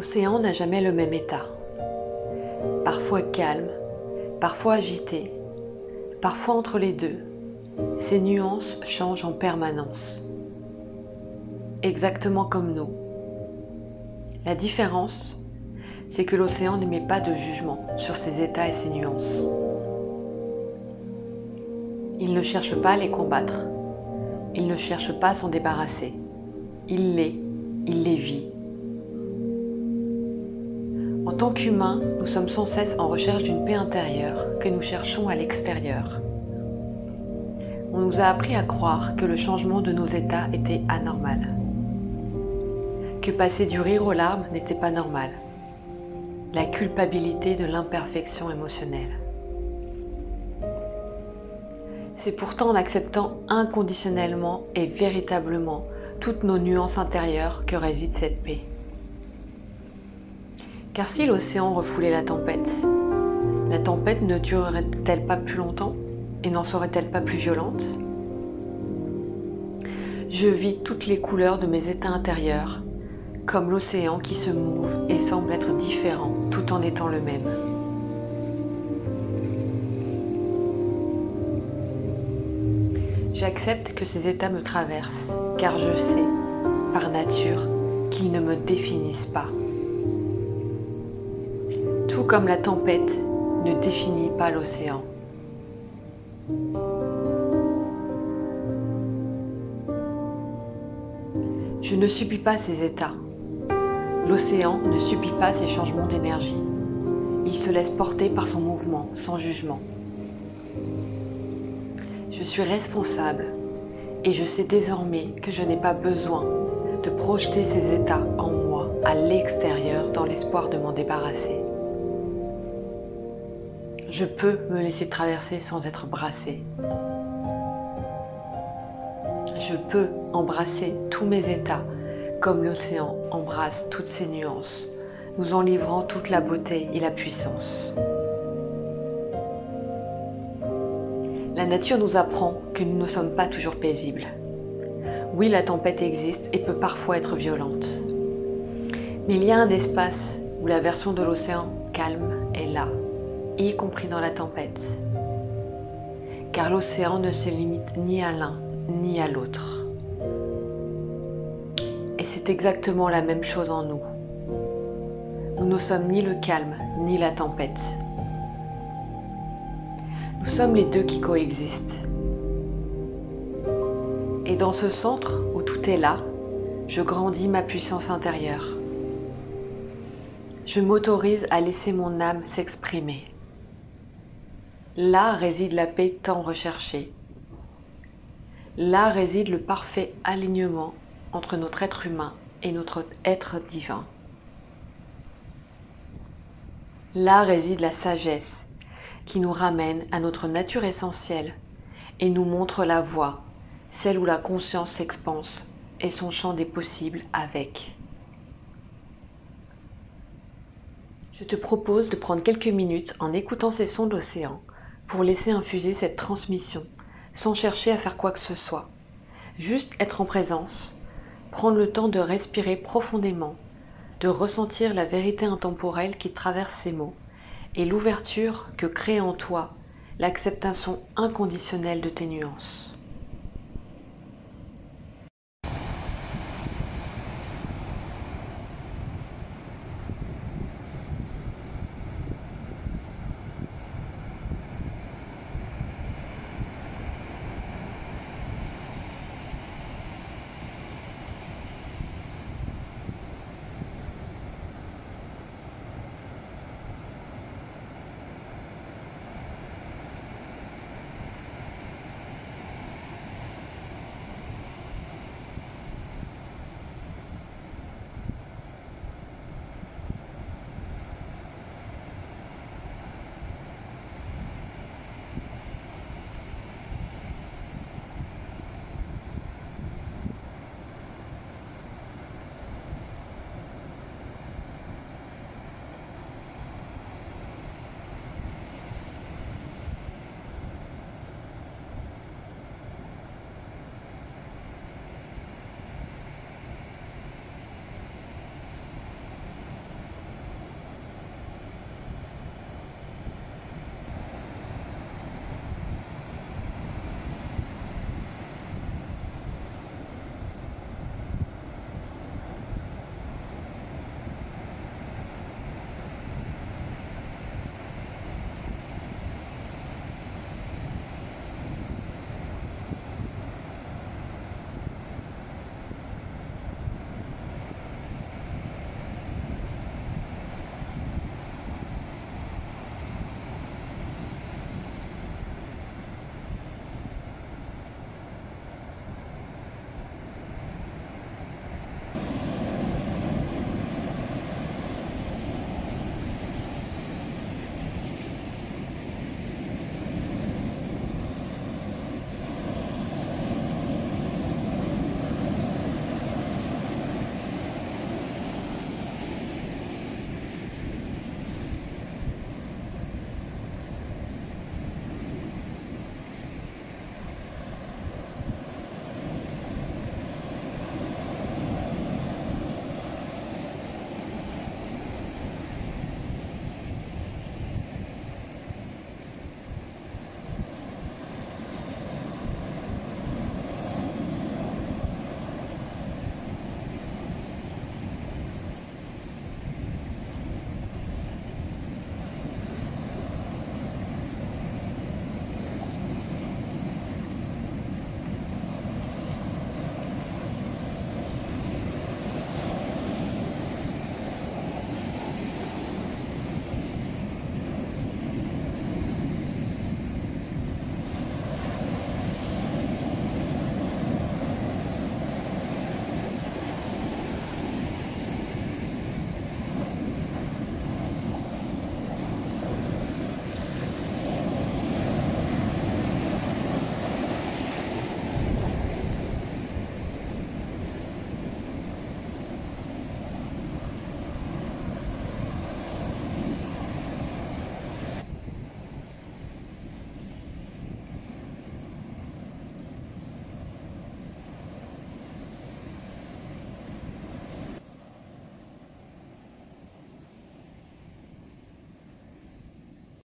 L'océan n'a jamais le même état. Parfois calme, parfois agité, parfois entre les deux. Ses nuances changent en permanence. Exactement comme nous. La différence, c'est que l'océan n'émet pas de jugement sur ses états et ses nuances. Il ne cherche pas à les combattre. Il ne cherche pas à s'en débarrasser. Il les vit. En tant qu'humains, nous sommes sans cesse en recherche d'une paix intérieure que nous cherchons à l'extérieur. On nous a appris à croire que le changement de nos états était anormal, que passer du rire aux larmes n'était pas normal, la culpabilité de l'imperfection émotionnelle. C'est pourtant en acceptant inconditionnellement et véritablement toutes nos nuances intérieures que réside cette paix. Car si l'océan refoulait la tempête ne durerait-elle pas plus longtemps et n'en serait-elle pas plus violente? Je vis toutes les couleurs de mes états intérieurs, comme l'océan qui se mouve et semble être différent tout en étant le même. J'accepte que ces états me traversent, car je sais, par nature, qu'ils ne me définissent pas. Tout comme la tempête ne définit pas l'océan. Je ne subis pas ces états. L'océan ne subit pas ces changements d'énergie. Il se laisse porter par son mouvement, sans jugement. Je suis responsable et je sais désormais que je n'ai pas besoin de projeter ces états en moi, à l'extérieur, dans l'espoir de m'en débarrasser. Je peux me laisser traverser sans être brassé. Je peux embrasser tous mes états comme l'océan embrasse toutes ses nuances, nous en livrant toute la beauté et la puissance. La nature nous apprend que nous ne sommes pas toujours paisibles. Oui, la tempête existe et peut parfois être violente. Mais il y a un espace où la version de l'océan calme est là, y compris dans la tempête. Car l'océan ne se limite ni à l'un ni à l'autre. Et c'est exactement la même chose en nous. Nous ne sommes ni le calme ni la tempête. Nous sommes les deux qui coexistent. Et dans ce centre où tout est là, je grandis ma puissance intérieure. Je m'autorise à laisser mon âme s'exprimer. Là réside la paix tant recherchée. Là réside le parfait alignement entre notre être humain et notre être divin. Là réside la sagesse qui nous ramène à notre nature essentielle et nous montre la voie, celle où la conscience s'expanse et son champ des possibles avec. Je te propose de prendre quelques minutes en écoutant ces sons de l'océan pour laisser infuser cette transmission sans chercher à faire quoi que ce soit. Juste être en présence, prendre le temps de respirer profondément, de ressentir la vérité intemporelle qui traverse ces mots et l'ouverture que crée en toi l'acceptation inconditionnelle de tes nuances.